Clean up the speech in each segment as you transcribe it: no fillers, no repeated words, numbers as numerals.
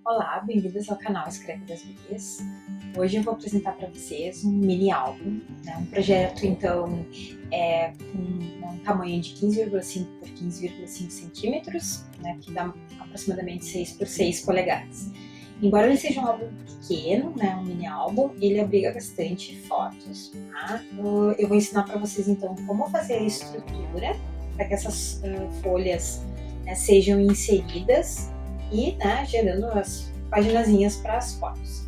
Olá, bem-vindos ao canal Escreve das Gurias. Hoje eu vou apresentar para vocês um mini álbum, né? Um projeto então com um tamanho de 15,5 por 15,5 centímetros, né? Que dá aproximadamente 6 por 6 polegadas. Embora ele seja um álbum pequeno, né? Um mini álbum, ele abriga bastante fotos. Tá? Eu vou ensinar para vocês então como fazer a estrutura para que essas folhas, né, sejam inseridas e, né, gerando as paginazinhas para as fotos.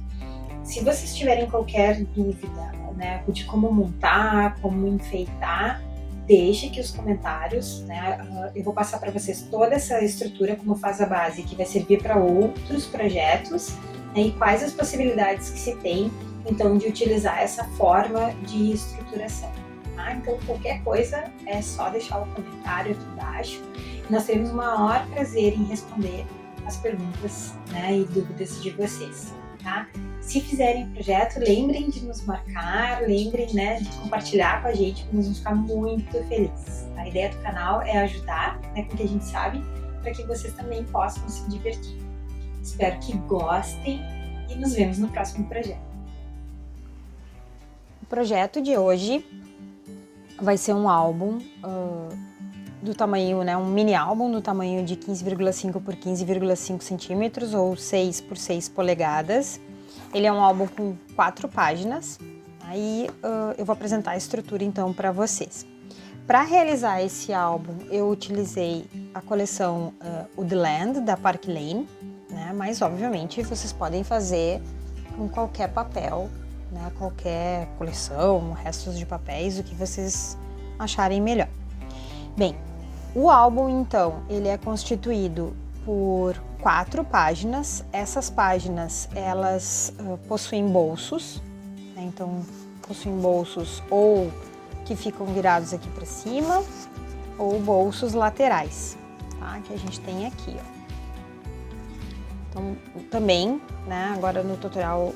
Se vocês tiverem qualquer dúvida, né, de como montar, como enfeitar, deixe aqui os comentários, né? Eu vou passar para vocês toda essa estrutura como faz a base, que vai servir para outros projetos, né, e quais as possibilidades que se tem, então, de utilizar essa forma de estruturação. Tá? Então, qualquer coisa é só deixar o comentário aqui embaixo. Nós teremos o maior prazer em responder as perguntas, né, e dúvidas de vocês, tá? Se fizerem o projeto, lembrem de nos marcar, lembrem, né, de compartilhar com a gente, porque nós vamos ficar muito felizes. A ideia do canal é ajudar, né, com o que a gente sabe, para que vocês também possam se divertir. Espero que gostem e nos vemos no próximo projeto. O projeto de hoje vai ser um álbum do tamanho, né, um mini álbum do tamanho de 15,5 por 15,5 centímetros ou 6 por 6 polegadas. Ele é um álbum com 4 páginas. Aí eu vou apresentar a estrutura então para vocês. Para realizar esse álbum, eu utilizei a coleção Woodland da Park Lane, né, mas obviamente vocês podem fazer com qualquer papel, né, qualquer coleção, restos de papéis, o que vocês acharem melhor. Bem, o álbum, então, ele é constituído por 4 páginas. Essas páginas, elas possuem bolsos, né? Então, possuem bolsos ou que ficam virados aqui para cima, ou bolsos laterais, tá? Que a gente tem aqui, ó. Então, também, né, agora no tutorial,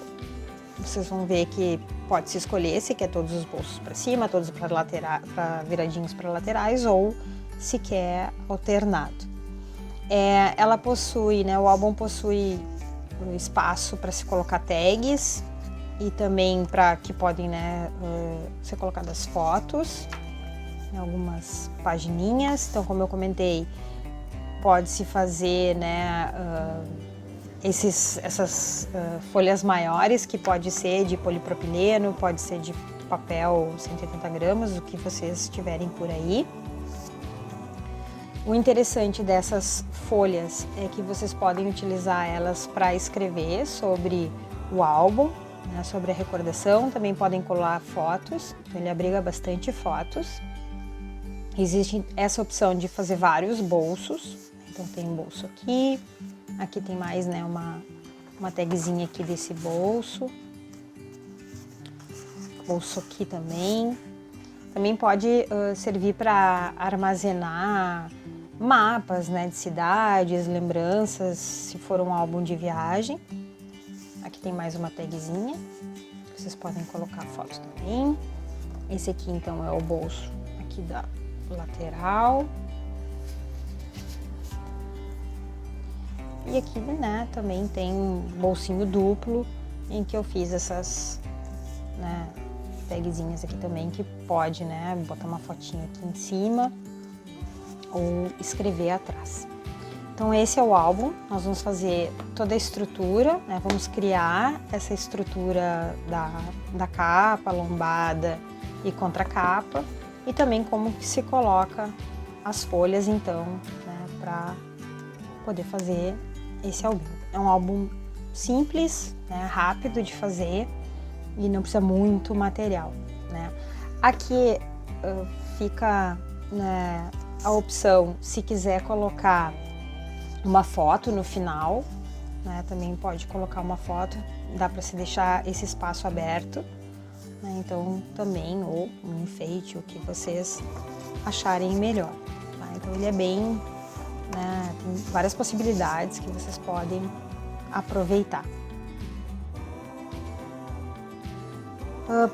vocês vão ver que pode se escolher se quer todos os bolsos para cima, todos viradinhos para laterais, ou se quer alternado. Ela possui, né, o álbum possui espaço para se colocar tags e também para que podem, né, ser colocadas fotos, algumas pagininhas. Então, como eu comentei, pode-se fazer, né, essas folhas maiores, que pode ser de polipropileno, pode ser de papel 180 gramas, o que vocês tiverem por aí. O interessante dessas folhas é que vocês podem utilizar elas para escrever sobre o álbum, né, sobre a recordação. Também podem colar fotos, então ele abriga bastante fotos. Existe essa opção de fazer vários bolsos, então tem um bolso aqui, aqui tem mais, né, uma tagzinha aqui desse bolso aqui também. Também pode servir para armazenar mapas, né, de cidades, lembranças, se for um álbum de viagem. Aqui tem mais uma tagzinha, vocês podem colocar fotos também. Esse aqui então é o bolso aqui da lateral. E aqui, né, também tem um bolsinho duplo em que eu fiz essas, né, tagzinhas aqui também, que pode, né, botar uma fotinha aqui em cima ou escrever atrás. Então esse é o álbum. Nós vamos fazer toda a estrutura, né, vamos criar essa estrutura da capa, lombada e contracapa, e também como que se coloca as folhas, então, né, para poder fazer esse álbum. É um álbum simples, né, rápido de fazer e não precisa muito material, né. Aqui fica, né, a opção, se quiser colocar uma foto no final, né, também pode colocar uma foto, dá para se deixar esse espaço aberto, né, então também, ou um enfeite, o que vocês acharem melhor, tá? Então ele é bem, né, tem várias possibilidades que vocês podem aproveitar.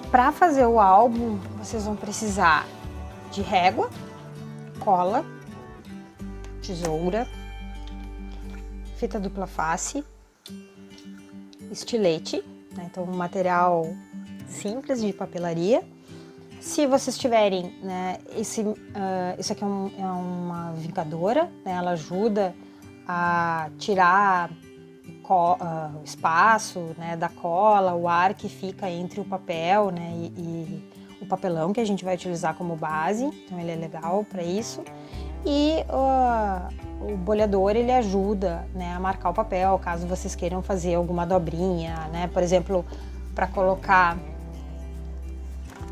Para fazer o álbum, vocês vão precisar de régua, cola, tesoura, fita dupla face, estilete, né? Então um material simples de papelaria. Se vocês tiverem, né, isso aqui é uma vincadora, né? Ela ajuda a tirar o espaço, né, da cola, o ar que fica entre o papel, né, e o papelão que a gente vai utilizar como base, então ele é legal para isso. E o bolhador, ele ajuda, né, a marcar o papel, caso vocês queiram fazer alguma dobrinha, né, por exemplo, para colocar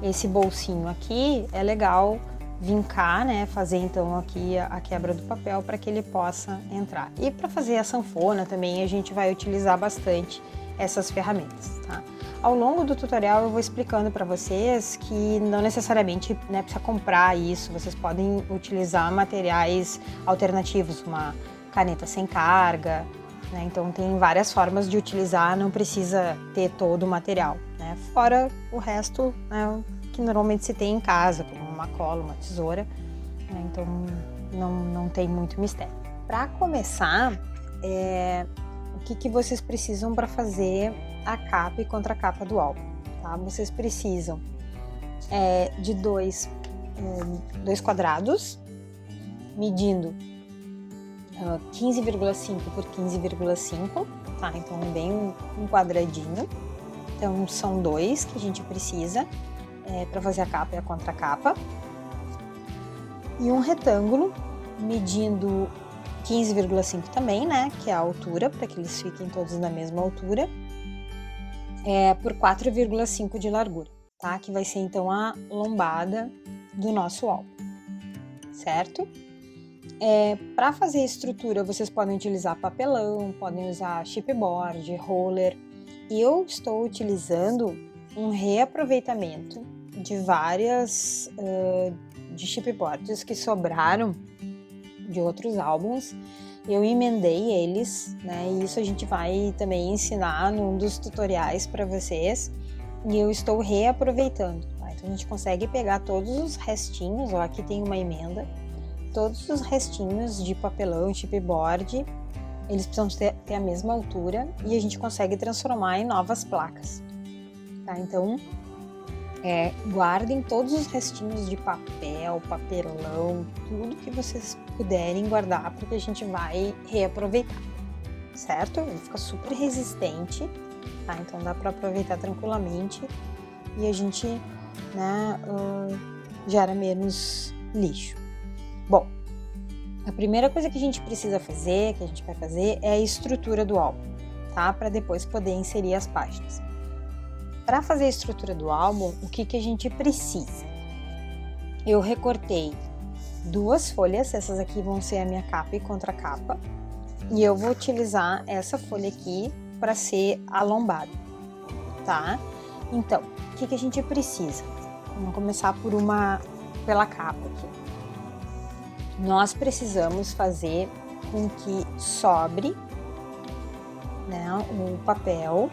esse bolsinho aqui, é legal vincar, né, fazer então aqui a quebra do papel para que ele possa entrar. E para fazer a sanfona também a gente vai utilizar bastante essas ferramentas, tá? Ao longo do tutorial eu vou explicando para vocês que não necessariamente, né, precisa comprar isso, vocês podem utilizar materiais alternativos, uma caneta sem carga, né, então tem várias formas de utilizar, não precisa ter todo o material, né, fora o resto, né, que normalmente se tem em casa, como uma cola, uma tesoura, né, então não tem muito mistério. Para começar, o que vocês precisam para fazer a capa e contracapa do álbum, tá? Vocês precisam de dois quadrados, medindo 15,5 por 15,5, tá? Então bem um quadradinho. Então são dois que a gente precisa para fazer a capa e a contracapa. E um retângulo medindo 15,5 também, né? Que é a altura, para que eles fiquem todos na mesma altura. Por 4,5 de largura, tá? Que vai ser então a lombada do nosso álbum, certo? Para fazer a estrutura, vocês podem utilizar papelão, podem usar chipboard, roller. E eu estou utilizando um reaproveitamento de várias de chipboards que sobraram de outros álbuns. Eu emendei eles, né? E isso a gente vai também ensinar num dos tutoriais para vocês. E eu estou reaproveitando, tá? Então a gente consegue pegar todos os restinhos, ó, aqui tem uma emenda, todos os restinhos de papelão, chipboard, eles precisam ter a mesma altura e a gente consegue transformar em novas placas, tá? Então guardem todos os restinhos de papel, papelão, tudo que vocês puderem guardar, porque a gente vai reaproveitar, certo? Ele fica super resistente, tá? Então dá para aproveitar tranquilamente e a gente, né, gera menos lixo. Bom, a primeira coisa que a gente precisa fazer, que a gente vai fazer, é a estrutura do álbum, tá? Para depois poder inserir as páginas. Para fazer a estrutura do álbum, o que a gente precisa? Eu recortei 2 folhas, essas aqui vão ser a minha capa e contracapa, e eu vou utilizar essa folha aqui para ser a lombada, tá? Então, o que a gente precisa? Vamos começar pela capa aqui. Nós precisamos fazer com que sobre, né, o papel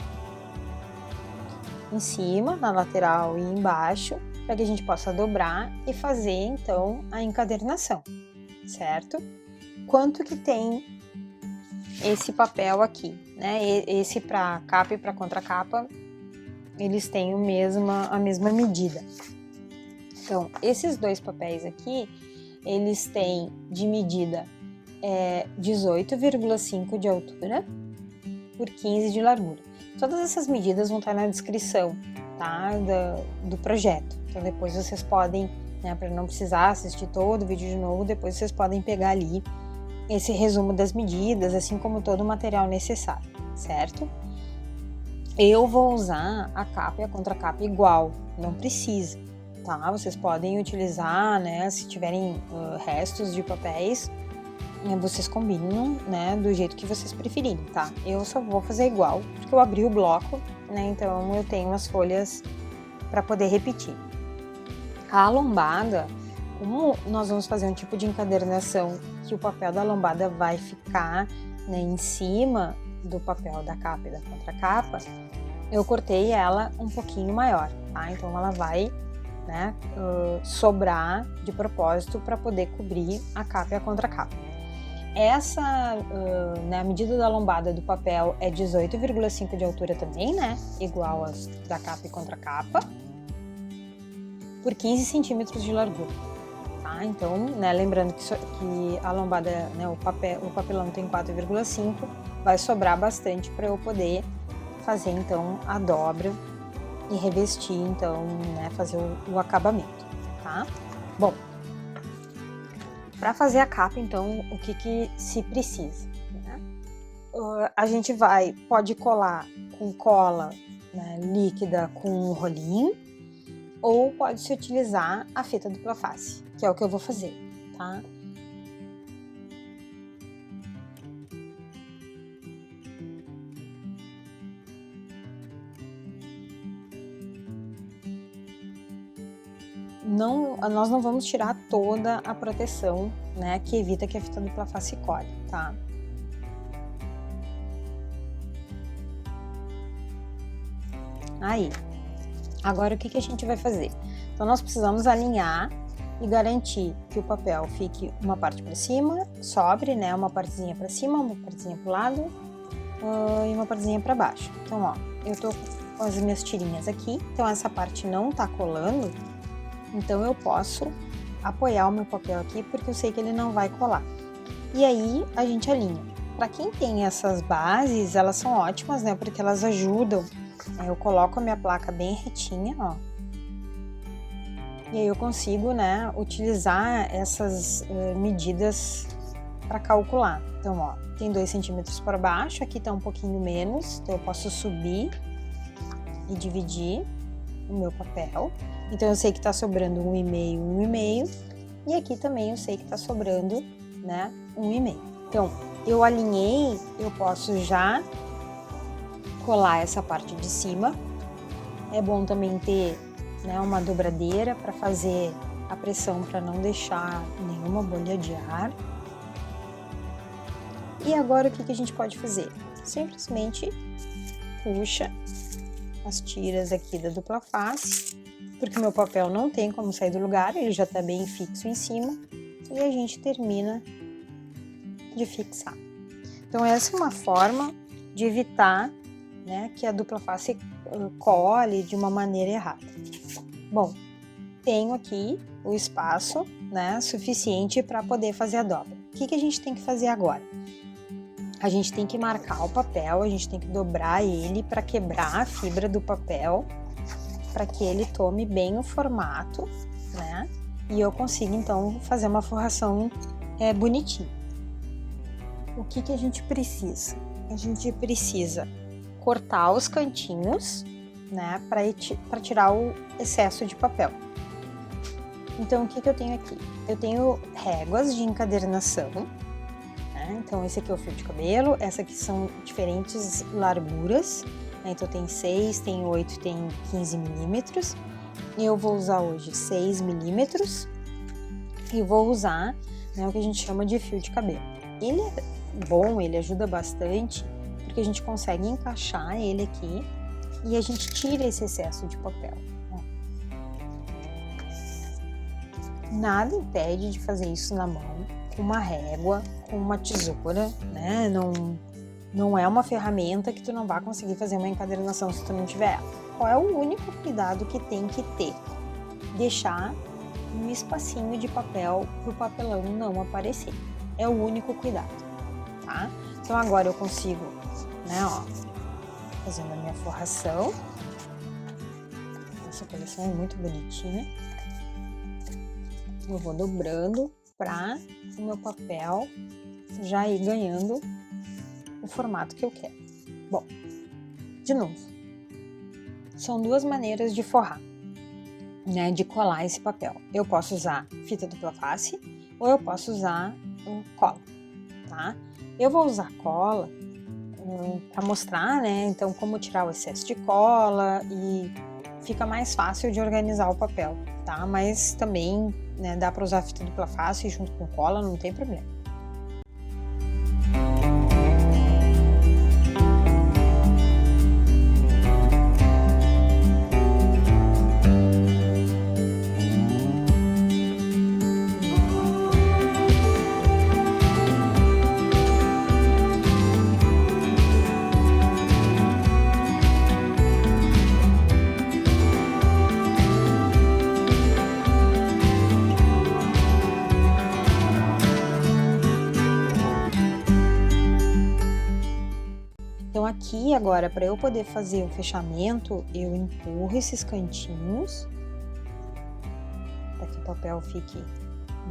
em cima, na lateral e embaixo, para que a gente possa dobrar e fazer então a encadernação, certo? Quanto que tem esse papel aqui, né? Esse para capa e para contracapa, eles têm a mesma medida. Então, esses 2 papéis aqui, eles têm de medida 18,5 de altura por 15 de largura. Todas essas medidas vão estar na descrição, tá, do projeto. Então depois vocês podem, né, para não precisar assistir todo o vídeo de novo, depois vocês podem pegar ali esse resumo das medidas, assim como todo o material necessário, certo? Eu vou usar a capa e a contracapa igual, não precisa, tá? Vocês podem utilizar, né, se tiverem restos de papéis, vocês combinam, né, do jeito que vocês preferirem, tá? Eu só vou fazer igual, porque eu abri o bloco, né, então eu tenho as folhas para poder repetir. A lombada, como nós vamos fazer um tipo de encadernação que o papel da lombada vai ficar, né, em cima do papel da capa e da contracapa, eu cortei ela um pouquinho maior, tá? Então ela vai, né, sobrar de propósito para poder cobrir a capa e a contracapa. Essa, né, a medida da lombada do papel é 18,5 de altura também, né? Igual as da capa e contracapa, por 15 centímetros de largura. Tá? Então, né, lembrando que a lombada, né, o papelão tem 4,5, vai sobrar bastante para eu poder fazer então a dobra e revestir, então, né, fazer o acabamento, tá? Bom, para fazer a capa, então, o que se precisa, né? A gente pode colar com cola, né, líquida com um rolinho, ou pode-se utilizar a fita dupla face, que é o que eu vou fazer, tá? Nós não vamos tirar toda a proteção, né, que evita que a fita dupla face cole, tá? Aí, agora o que a gente vai fazer? Então, nós precisamos alinhar e garantir que o papel fique uma parte para cima, sobre, né, uma partezinha para cima, uma partezinha para o lado e uma partezinha para baixo. Então, ó, eu tô com as minhas tirinhas aqui, então essa parte não tá colando, então eu posso apoiar o meu papel aqui porque eu sei que ele não vai colar. E aí a gente alinha. Para quem tem essas bases, elas são ótimas, né? Porque elas ajudam. Eu coloco a minha placa bem retinha, ó. E aí eu consigo, né, utilizar essas medidas para calcular. Então, ó, tem 2 centímetros para baixo, aqui tá um pouquinho menos, então eu posso subir e dividir o meu papel. Então eu sei que tá sobrando 1,5, 1,5, e aqui também eu sei que tá sobrando, né, 1,5. Então, eu alinhei, eu posso já colar essa parte de cima. É bom também ter, né, uma dobradeira para fazer a pressão para não deixar nenhuma bolha de ar. E agora o que a gente pode fazer? Simplesmente puxa as tiras aqui da dupla face, porque o meu papel não tem como sair do lugar, ele já está bem fixo em cima, e a gente termina de fixar. Então essa é uma forma de evitar, né, que a dupla face cole de uma maneira errada. Bom, tenho aqui o espaço, né, suficiente para poder fazer a dobra. O que a gente tem que fazer agora? A gente tem que marcar o papel, a gente tem que dobrar ele para quebrar a fibra do papel, para que ele tome bem o formato, né? E eu consiga então fazer uma forração bonitinha. O que a gente precisa? A gente precisa cortar os cantinhos, né? Para tirar o excesso de papel. Então, o que eu tenho aqui? Eu tenho réguas de encadernação, né? Então, esse aqui é o fio de cabelo, essa aqui são diferentes larguras, né? Então, tem 6, tem 8, tem 15 milímetros. Eu vou usar hoje 6 milímetros e vou usar, né, o que a gente chama de fio de cabelo. Ele é bom, ele ajuda bastante, porque a gente consegue encaixar ele aqui e a gente tira esse excesso de papel. Nada impede de fazer isso na mão, com uma régua, com uma tesoura, né? Não é uma ferramenta que tu não vai conseguir fazer uma encadernação se tu não tiver ela. Qual é o único cuidado que tem que ter? Deixar um espacinho de papel para o papelão não aparecer. É o único cuidado, tá? Então agora eu consigo, né, ó, fazendo a minha forração. Essa coleção é muito bonitinha. Eu vou dobrando para o meu papel já ir ganhando o formato que eu quero. Bom, de novo, são duas maneiras de forrar, né, de colar esse papel. Eu posso usar fita dupla face ou eu posso usar cola, tá? Eu vou usar cola para mostrar, né, então como tirar o excesso de cola e fica mais fácil de organizar o papel, tá? Mas também, né, dá para usar fita dupla face junto com cola, não tem problema. aqui agora, para eu poder fazer o fechamento, eu empurro esses cantinhos para que o papel fique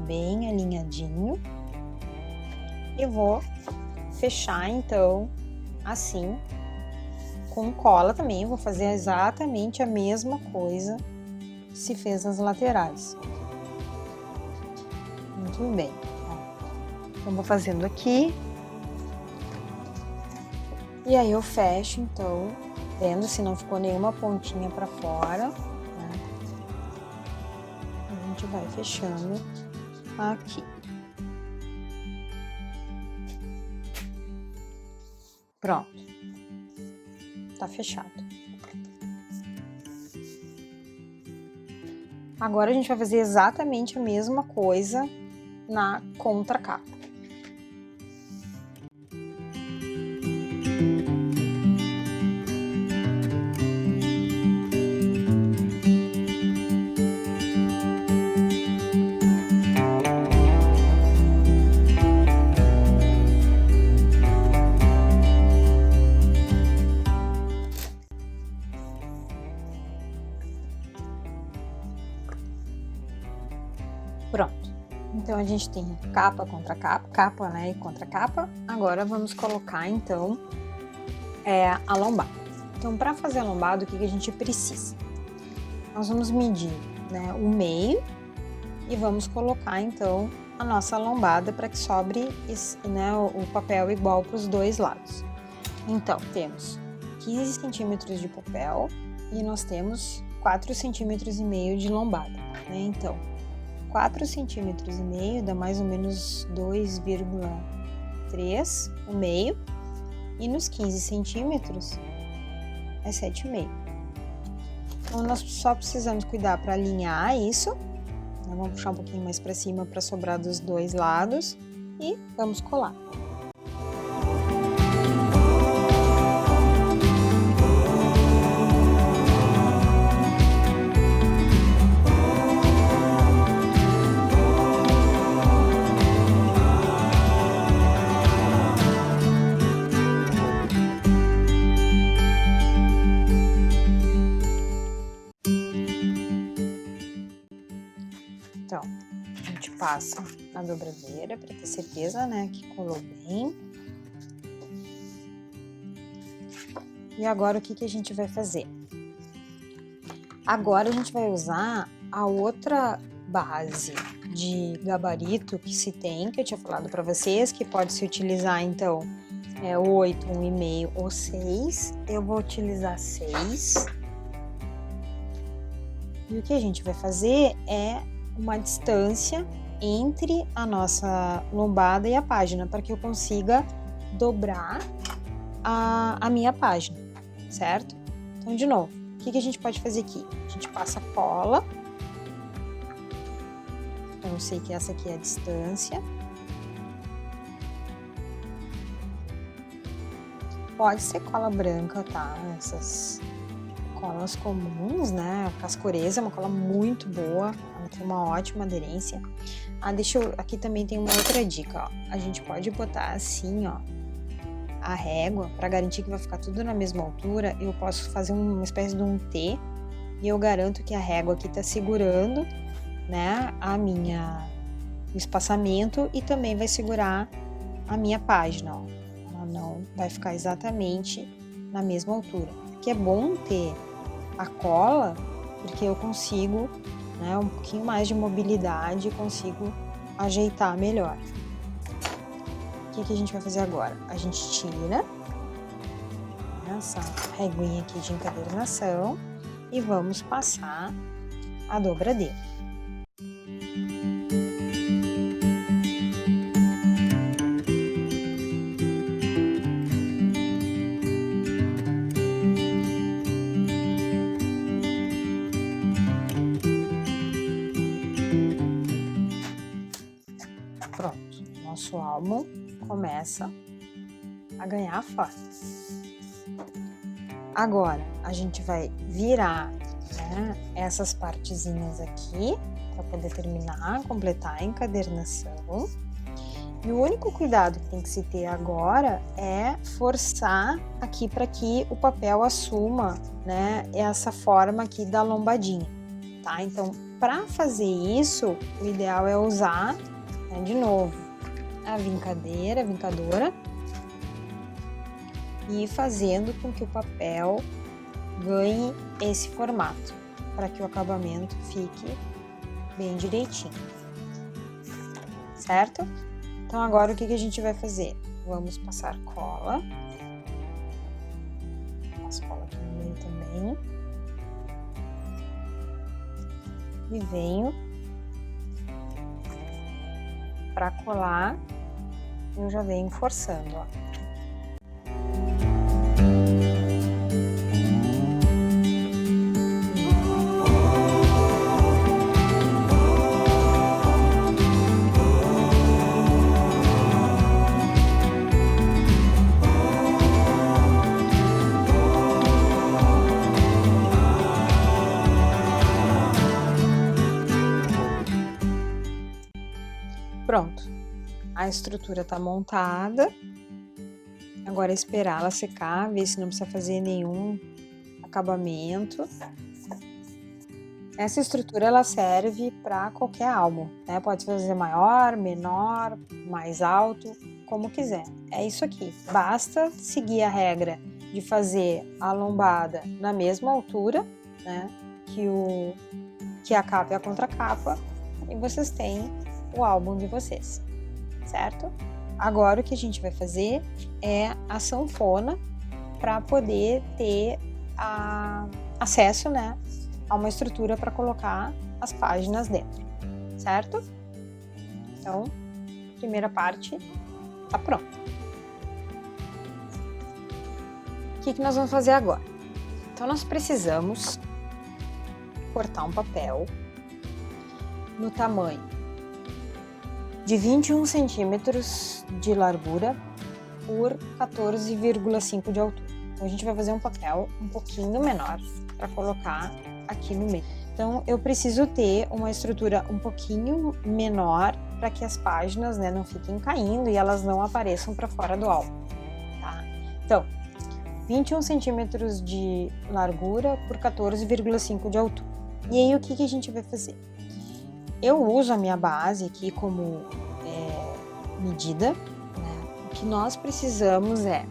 bem alinhadinho e vou fechar então assim com cola também. Vou fazer exatamente a mesma coisa que se fez nas laterais. Muito bem. Então vou fazendo aqui e aí eu fecho então, vendo se não ficou nenhuma pontinha para fora, né? A gente vai fechando aqui. Pronto, tá fechado. Agora a gente vai fazer exatamente a mesma coisa na contracapa. Pronto, então a gente tem capa contra capa, capa, né, e contra capa. Agora vamos colocar então a lombada. Então para fazer a lombada, o que a gente precisa? Nós vamos medir, né, o meio e vamos colocar então a nossa lombada para que sobre né, o papel igual para os dois lados. Então temos 15 centímetros de papel e nós temos 4,5 centímetros de lombada, né? Então 4,5 centímetros dá mais ou menos 2,3 o meio, e nos 15 centímetros é 7,5. Então nós só precisamos cuidar para alinhar isso, né? Vamos puxar um pouquinho mais para cima para sobrar dos dois lados e vamos colar. Então, a gente passa a dobradeira para ter certeza, né, que colou bem. E agora o que a gente vai fazer? Agora a gente vai usar a outra base de gabarito que se tem, que eu tinha falado para vocês, que pode se utilizar então 8, 1,5 ou 6. Eu vou utilizar 6. E o que a gente vai fazer é uma distância entre a nossa lombada e a página, para que eu consiga dobrar a minha página, certo? Então, de novo, o que a gente pode fazer aqui? A gente passa cola. Eu sei que essa aqui é a distância. Pode ser cola branca, tá? Essas colas comuns, né? A Cascoreza é uma cola muito boa, ela tem uma ótima aderência. Aqui também tem uma outra dica, ó. A gente pode botar assim, ó, a régua, para garantir que vai ficar tudo na mesma altura. Eu posso fazer uma espécie de um T e eu garanto que a régua aqui tá segurando, né, o espaçamento, e também vai segurar a minha página, ó. Ela não vai ficar exatamente na mesma altura. Que é bom ter a cola, porque eu consigo, né, um pouquinho mais de mobilidade, consigo ajeitar melhor. O que a gente vai fazer agora? A gente tira essa reguinha aqui de encadernação e vamos passar a dobradeira. Pronto, nosso álbum começa a ganhar forma. Agora, a gente vai virar, né, essas partezinhas aqui para poder terminar, completar a encadernação. E o único cuidado que tem que se ter agora é forçar aqui para que o papel assuma, né, essa forma aqui da lombadinha, tá? Então, para fazer isso, o ideal é usar, né, de novo, a vincadora, e ir fazendo com que o papel ganhe esse formato, para que o acabamento fique bem direitinho, certo? Então agora o que a gente vai fazer? Vamos passar cola. Passo cola aqui no meio também. E venho para colar, eu já venho forçando, ó. Pronto, a estrutura tá montada, agora é esperar ela secar, ver se não precisa fazer nenhum acabamento. Essa estrutura ela serve para qualquer álbum, né? Pode fazer maior, menor, mais alto, como quiser. É isso aqui, basta seguir a regra de fazer a lombada na mesma altura, né? Que a capa e a contracapa, e vocês têm o álbum de vocês, certo? Agora o que a gente vai fazer é a sanfona para poder ter acesso, né, a uma estrutura para colocar as páginas dentro, certo? Então, a primeira parte tá pronta. O que nós vamos fazer agora? Então, nós precisamos cortar um papel no tamanho de 21 centímetros de largura por 14,5 de altura. Então, a gente vai fazer um papel um pouquinho menor para colocar aqui no meio. Então, eu preciso ter uma estrutura um pouquinho menor para que as páginas, né, não fiquem caindo e elas não apareçam para fora do álbum, tá? Então, 21 centímetros de largura por 14,5 de altura. E aí, o que a gente vai fazer? Eu uso a minha base aqui como medida, né? O que nós precisamos é,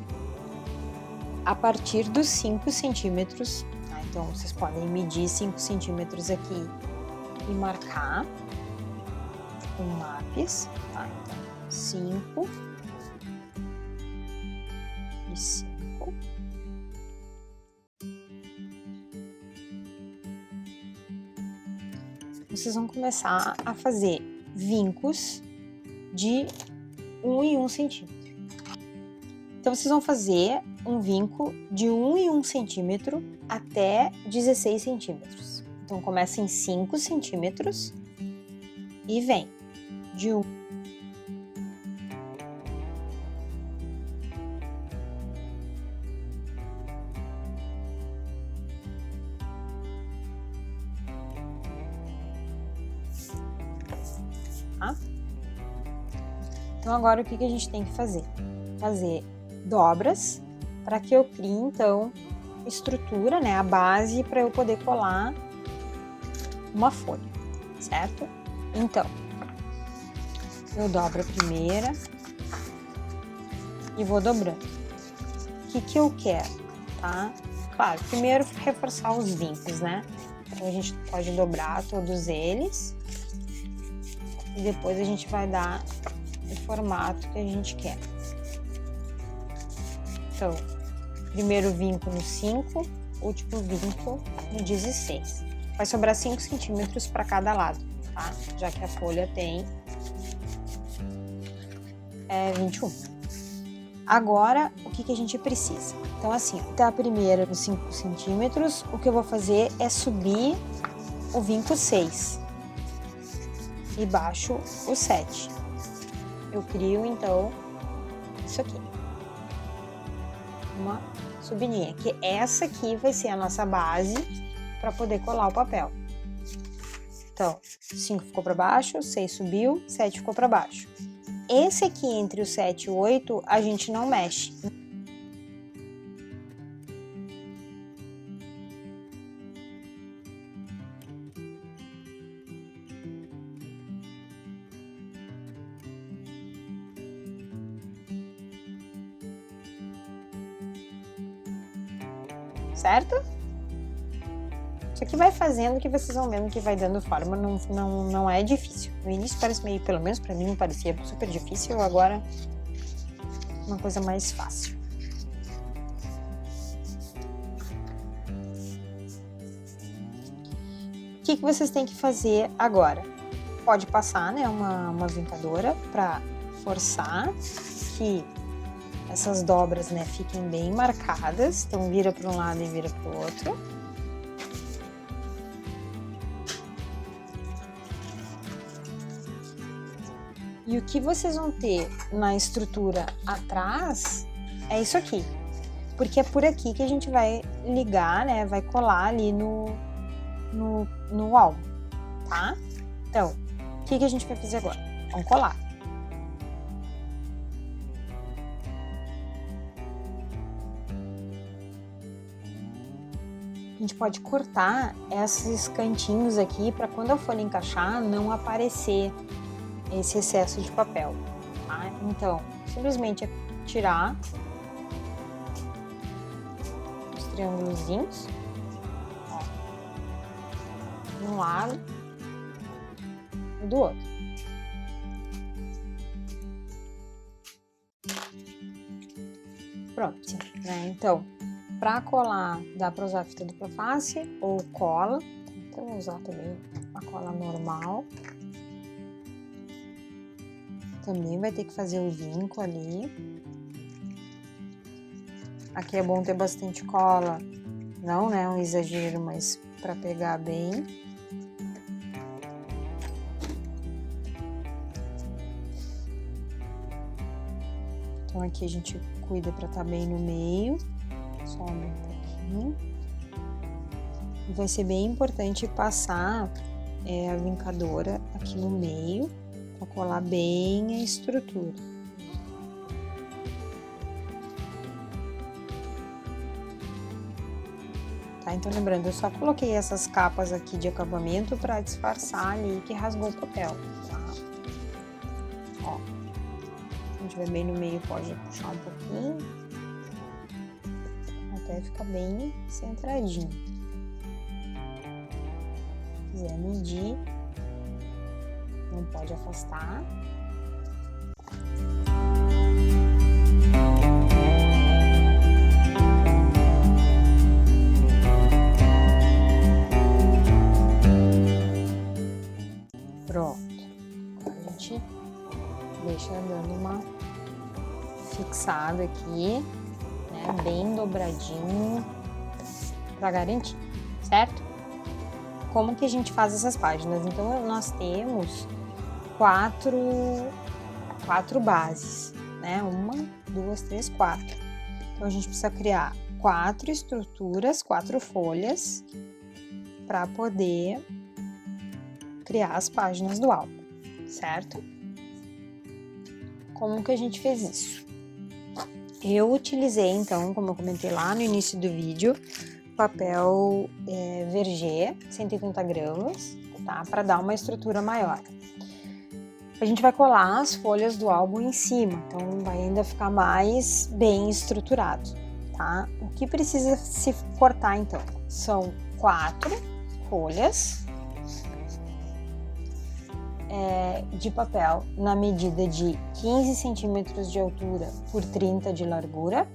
a partir dos 5 centímetros, tá? Então vocês podem medir 5 centímetros aqui e marcar com um lápis, tá? Então 5 e 5. Vocês vão começar a fazer vincos de 1 e 1 centímetro. Então, vocês vão fazer um vinco de 1 e 1 centímetro até 16 centímetros. Então, começa em 5 centímetros e vem de 1. Tá? Então, agora o que a gente tem que fazer? Fazer dobras para que eu crie, então, estrutura, né, a base para eu poder colar uma folha, certo? Então, eu dobro a primeira e vou dobrando. O que eu quero, tá? Claro, primeiro reforçar os vincos, né? Então, a gente pode dobrar todos eles e depois a gente vai dar o formato que a gente quer. Então, primeiro vinco no 5, último vinco no 16. Vai sobrar 5 centímetros para cada lado, tá? Já que a folha tem 21. Agora, o que a gente precisa? Então, assim, tá primeiro nos 5 centímetros, o que eu vou fazer é subir o vinco 6 e baixo o 7. Eu crio, então, isso aqui. Uma subidinha, que essa aqui vai ser a nossa base para poder colar o papel. Então, 5 ficou para baixo, 6 subiu, 7 ficou para baixo. Esse aqui entre o 7 e o 8, a gente não mexe. Certo? Isso aqui vai fazendo que vocês vão vendo que vai dando forma, não é difícil. No início parece meio, pelo menos pra mim, parecia super difícil, agora uma coisa mais fácil. O que vocês têm que fazer agora? Pode passar, né, uma vincadora para forçar que essas dobras, né, fiquem bem marcadas. Então vira para um lado e vira para o outro. E o que vocês vão ter na estrutura atrás é isso aqui. Porque é por aqui que a gente vai ligar, né, vai colar ali no álbum, tá? Então, o que a gente vai fazer agora? Vamos colar. A gente pode cortar esses cantinhos aqui para quando eu for encaixar não aparecer esse excesso de papel, tá? Então, simplesmente é tirar os triângulozinhos, ó, de um lado e do outro. Pronto, sim, né? Então, para colar, dá para usar fita dupla face ou cola. Então, vou usar também a cola normal. Também vai ter que fazer o vinco ali. Aqui é bom ter bastante cola. Não, né, um exagero, mas para pegar bem. Então aqui a gente cuida para estar bem no meio. Sobe um pouquinho. E vai ser bem importante passar a vincadora aqui no meio para colar bem a estrutura. Tá? Então lembrando, eu só coloquei essas capas aqui de acabamento para disfarçar ali que rasgou o papel, tá? Ó, se a gente vai bem no meio, pode puxar um pouquinho até ficar bem centradinho. Se quiser medir, não pode afastar. Pronto. Agora a gente deixa dando uma fixada aqui, né, bem dobradinho, para garantir, certo? Como que a gente faz essas páginas? Então, nós temos quatro bases, né? 1, 2, 3, 4. Então, a gente precisa criar 4 estruturas, 4 folhas, para poder criar as páginas do álbum, certo? Como que a gente fez isso? Eu utilizei, então, como eu comentei lá no início do vídeo, papel Verger, 130 gramas, tá? Para dar uma estrutura maior. A gente vai colar as folhas do álbum em cima, então vai ainda ficar mais bem estruturado, tá? O que precisa se cortar, então? São 4 folhas de papel na medida de 15 centímetros de altura por 30 de largura,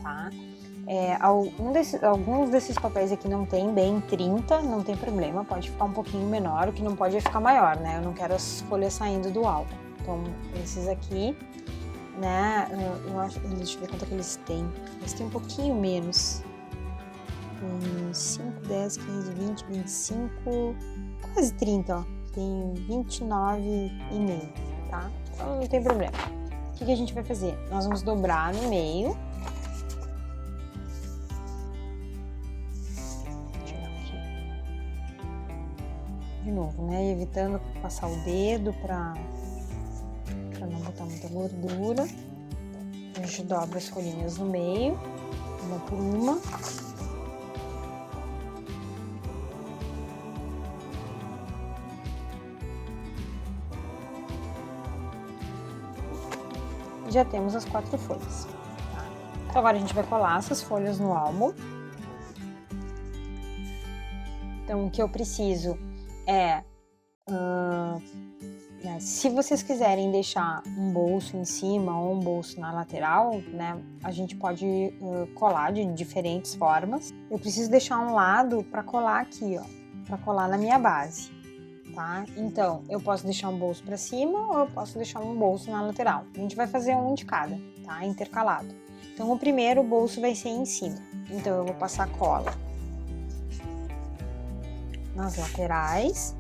tá? Alguns desses papéis aqui não tem bem 30, não tem problema, pode ficar um pouquinho menor, o que não pode é ficar maior, né? Eu não quero as folhas saindo do álbum. Então, esses aqui, né, eu acho, deixa eu ver quanto é que eles têm. Eles têm um pouquinho menos. 5, 10, 15, 20, 25, quase 30, ó. Tem 29,5, tá? Então, não tem problema. O que a gente vai fazer? Nós vamos dobrar no meio. De novo, né? Evitando passar o dedo para para não botar muita gordura. A gente dobra as folhinhas no meio, uma por uma. Já temos as 4 folhas. Tá? Então agora a gente vai colar essas folhas no álbum. Então o que eu preciso é, né, se vocês quiserem deixar um bolso em cima ou um bolso na lateral, né, a gente pode colar de diferentes formas. Eu preciso deixar um lado para colar aqui, ó, para colar na minha base. Tá? Então, eu posso deixar um bolso para cima ou eu posso deixar um bolso na lateral. A gente vai fazer um de cada, tá? Intercalado. Então, o primeiro bolso vai ser em cima. Então, eu vou passar cola nas laterais,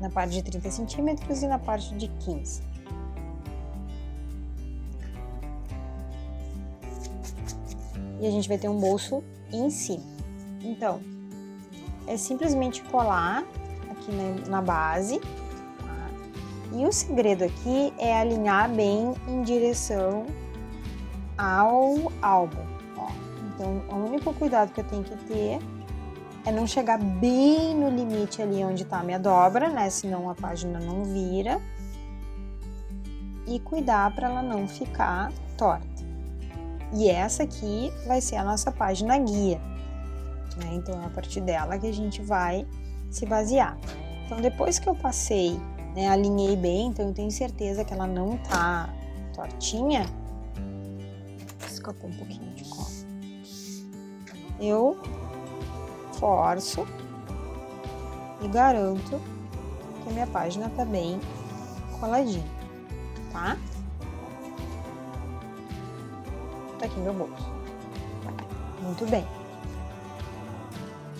na parte de 30 centímetros e na parte de 15. E a gente vai ter um bolso em cima. Então, é simplesmente colar aqui na base, tá? E o segredo aqui é alinhar bem em direção ao álbum, ó. Então, o único cuidado que eu tenho que ter é não chegar bem no limite ali onde tá a minha dobra, né? Senão a página não vira. E cuidar para ela não ficar torta. E essa aqui vai ser a nossa página guia. Né? Então, é a partir dela que a gente vai se basear. Então, depois que eu passei, né, alinhei bem, então eu tenho certeza que ela não tá tortinha. Escapou um pouquinho de cola. Eu forço e garanto que a minha página tá bem coladinha, tá? Tá aqui meu bolso. Muito bem.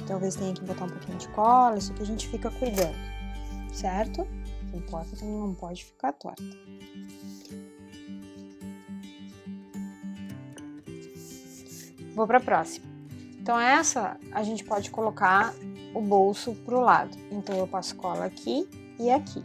Talvez tenha que botar um pouquinho de cola, isso que a gente fica cuidando, certo? O que importa é que não pode ficar torta. Vou para a próxima. Então essa a gente pode colocar o bolso pro lado. Então eu passo cola aqui e aqui.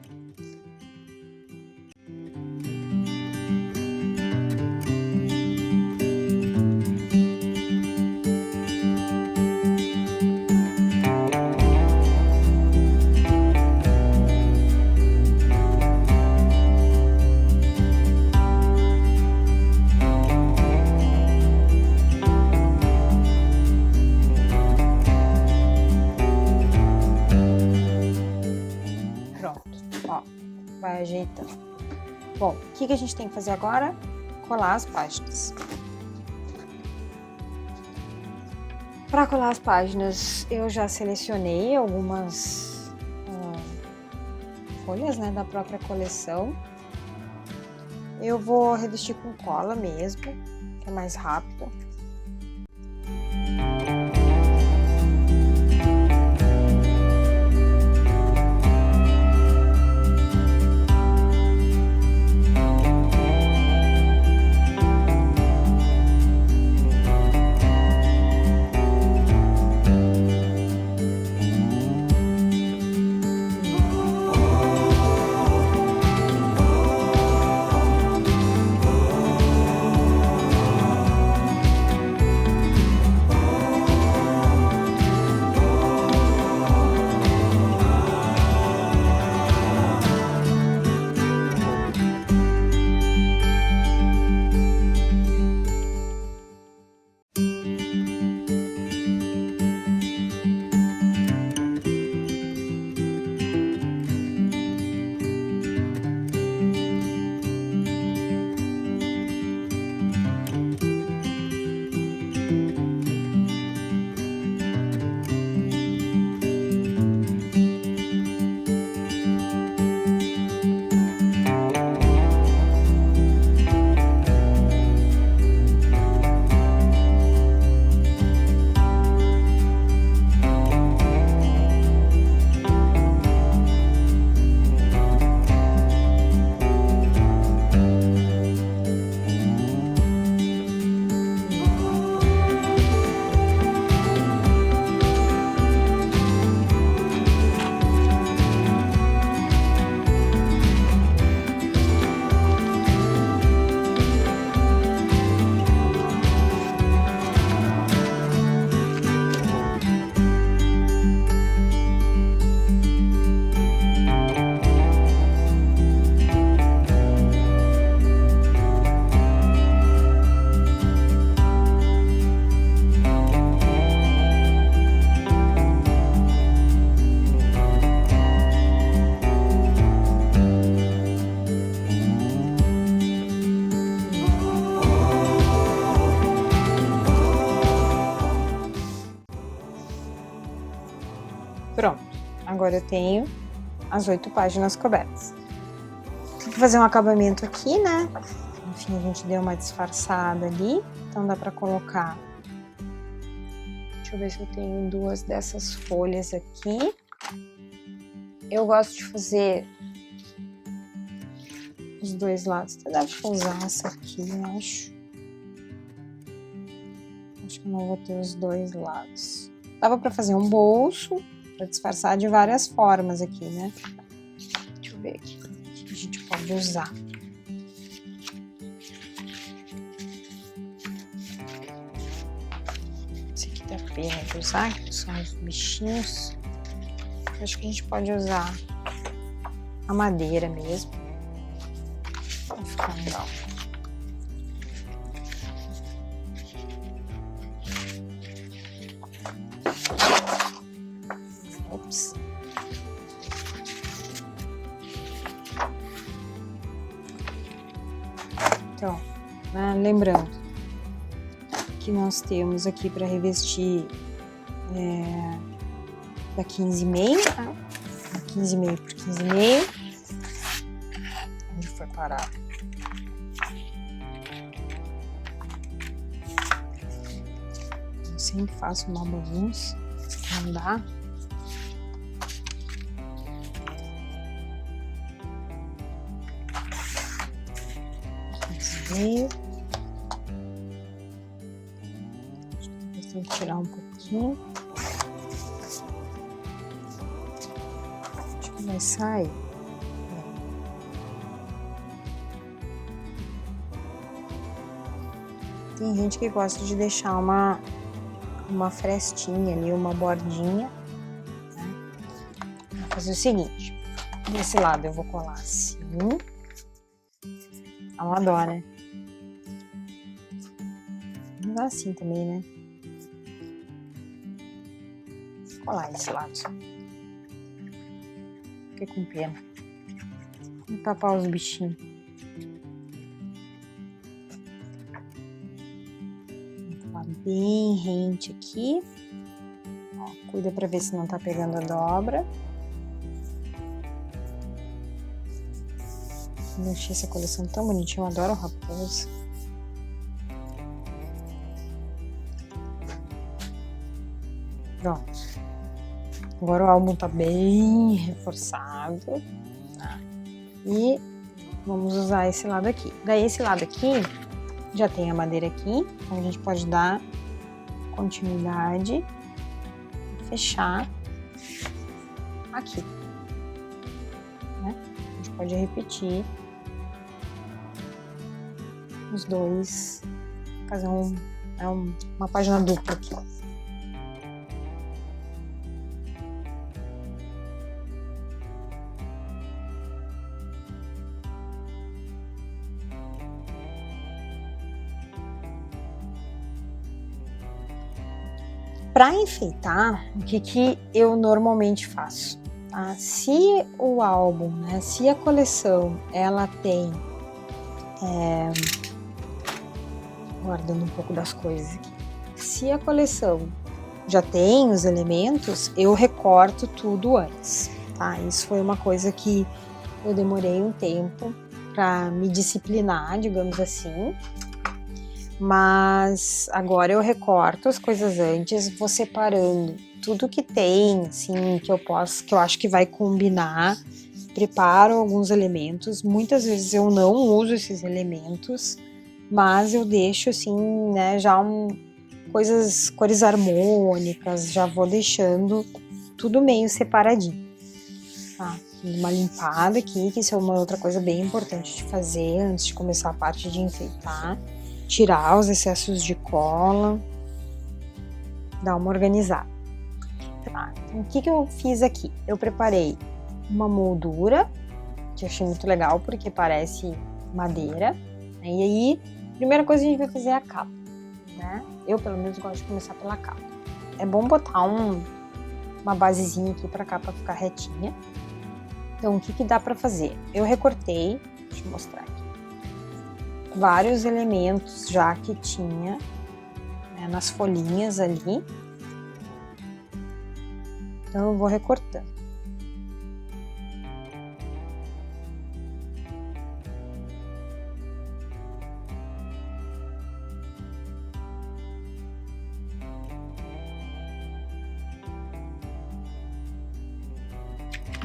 Vai ajeitando. Bom, o que a gente tem que fazer agora? Colar as páginas. Para colar as páginas, eu já selecionei algumas folhas, né, da própria coleção. Eu vou revestir com cola mesmo, que é mais rápido. Pronto, agora eu tenho as 8 páginas cobertas. Vou fazer um acabamento aqui, né? Enfim, a gente deu uma disfarçada ali, então dá pra colocar. Deixa eu ver se eu tenho 2 dessas folhas aqui. Eu gosto de fazer os 2 lados. Até dá pra usar essa aqui, eu acho. Acho que eu não vou ter os 2 lados. Dava pra fazer um bolso, pra disfarçar de várias formas aqui, né? Deixa eu ver aqui o que a gente pode usar. Esse aqui dá pena de usar, que são os bichinhos. Acho que a gente pode usar a madeira mesmo. Vai ficar legal. Ops. Então, né, lembrando que nós temos aqui para revestir da 15,5, tá? 15,5 por 15,5. Onde foi parar? Eu sempre faço uma bagunça, não dá. Meio. Tem que tirar um pouquinho. Acho que vai sair. Tem gente que gosta de deixar uma frestinha ali, uma bordinha, né? Vou fazer o seguinte. Desse lado eu vou colar assim. É uma dó, né? Não dá assim também, né? Vou colar esse lado. Fiquei com pena. Vou tapar os bichinhos. Vou colar bem rente aqui. Ó, cuida pra ver se não tá pegando a dobra. Eu achei essa coleção tão bonitinha, eu adoro raposa. Pronto. Agora o álbum tá bem reforçado, tá? E vamos usar esse lado aqui. Daí esse lado aqui já tem a madeira aqui, então a gente pode dar continuidade e fechar aqui, né? A gente pode repetir os dois, fazer uma página dupla aqui. Para enfeitar, o que eu normalmente faço? Tá? Se o álbum, né, se a coleção, ela tem guardando um pouco das coisas aqui. Se a coleção já tem os elementos, eu recorto tudo antes, tá? Isso foi uma coisa que eu demorei um tempo para me disciplinar, digamos assim. Mas agora eu recorto as coisas antes, vou separando tudo que tem, assim, que eu acho que vai combinar. Preparo alguns elementos. Muitas vezes eu não uso esses elementos, mas eu deixo assim, né, já cores harmônicas, já vou deixando tudo meio separadinho, tá? Uma limpada aqui, que isso é uma outra coisa bem importante de fazer antes de começar a parte de enfeitar. Tirar os excessos de cola, dar uma organizada. Tá, então, o que eu fiz aqui? Eu preparei uma moldura, que eu achei muito legal, porque parece madeira. E aí, a primeira coisa que a gente vai fazer é a capa, né? Eu, pelo menos, gosto de começar pela capa. É bom botar uma basezinha aqui pra capa ficar retinha. Então, o que dá pra fazer? Eu recortei, deixa eu mostrar aqui, vários elementos já que tinha, né, nas folhinhas ali. Então eu vou recortando.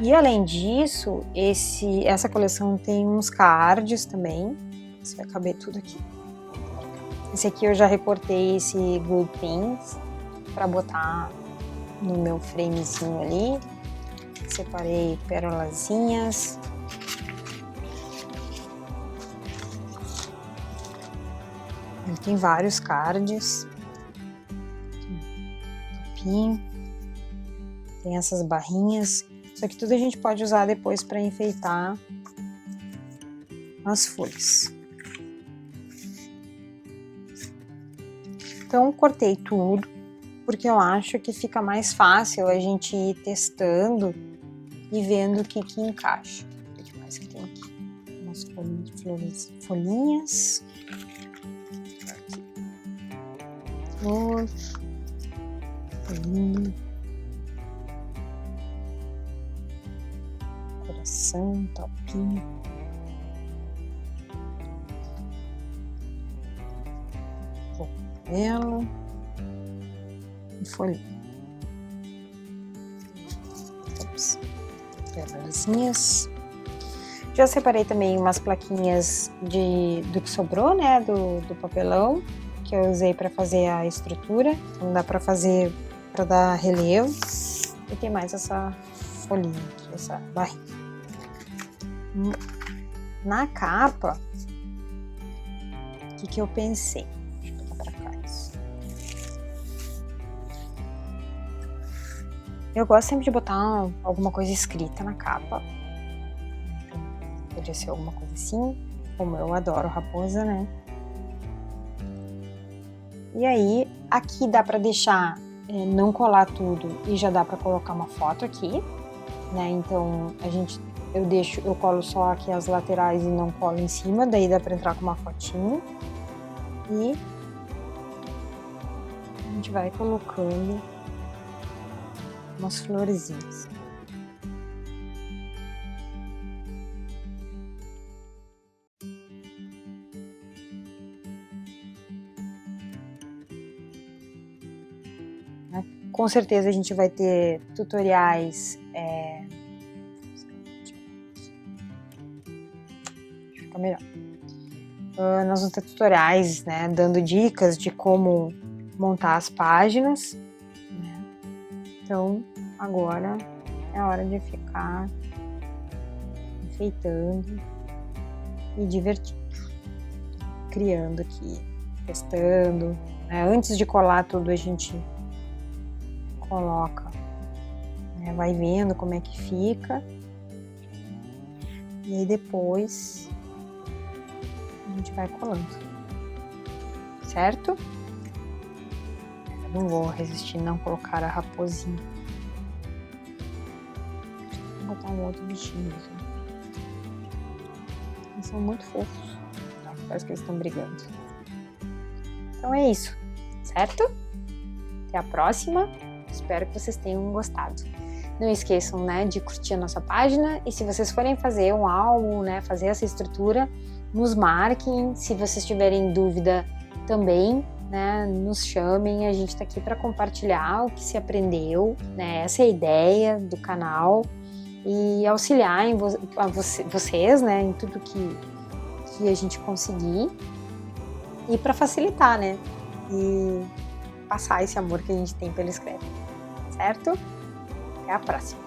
E além disso, essa coleção tem uns cards também. Você vai caber tudo aqui. Esse aqui eu já recortei esse Good Things para botar no meu framezinho ali. Separei pérolazinhas. Ele tem vários cards. Topinho. Tem essas barrinhas. Isso aqui tudo a gente pode usar depois para enfeitar as folhas. Então, cortei tudo, porque eu acho que fica mais fácil a gente ir testando e vendo o que encaixa. O que mais que tem aqui? Umas folhinhas. Aqui. Flor. Folhinha. Coração, topinho. Cogumelo e folhinha. Pérolazinhas. Já separei também umas plaquinhas do que sobrou, né, do papelão, que eu usei para fazer a estrutura. Então dá para fazer para dar relevo. E tem mais essa folhinha aqui, essa barrinha. Na capa, o que eu pensei? Deixa eu botar pra cá isso. Eu gosto sempre de botar alguma coisa escrita na capa. Então, podia ser alguma coisa assim, como eu adoro raposa, né? E aí, aqui dá pra deixar, não colar tudo e já dá pra colocar uma foto aqui, né? Então, eu colo só aqui as laterais e não colo em cima, daí dá pra entrar com uma fotinha. E a gente vai colocando umas florzinhas. Com certeza a gente vai ter tutoriais. Fica melhor. Nós vamos ter tutoriais, né, dando dicas de como montar as páginas, né? Então agora é a hora de ficar enfeitando e divertindo, criando aqui, testando, né? Antes de colar tudo a gente coloca, né, vai vendo como é que fica e aí depois a gente vai colando, certo? Eu não vou resistir não colocar a raposinha. Vou botar um outro bichinho aqui. Eles são muito fofos, parece que eles estão brigando. Então é isso, certo? Até a próxima. Espero que vocês tenham gostado. Não esqueçam, né, de curtir a nossa página e se vocês forem fazer um álbum, né, fazer essa estrutura, nos marquem. Se vocês tiverem dúvida também, né, nos chamem. A gente está aqui para compartilhar o que se aprendeu, né, essa é a ideia do canal e auxiliar vocês, né, em tudo que a gente conseguir e para facilitar, né, e passar esse amor que a gente tem pelo Scrap. Certo? Até a próxima!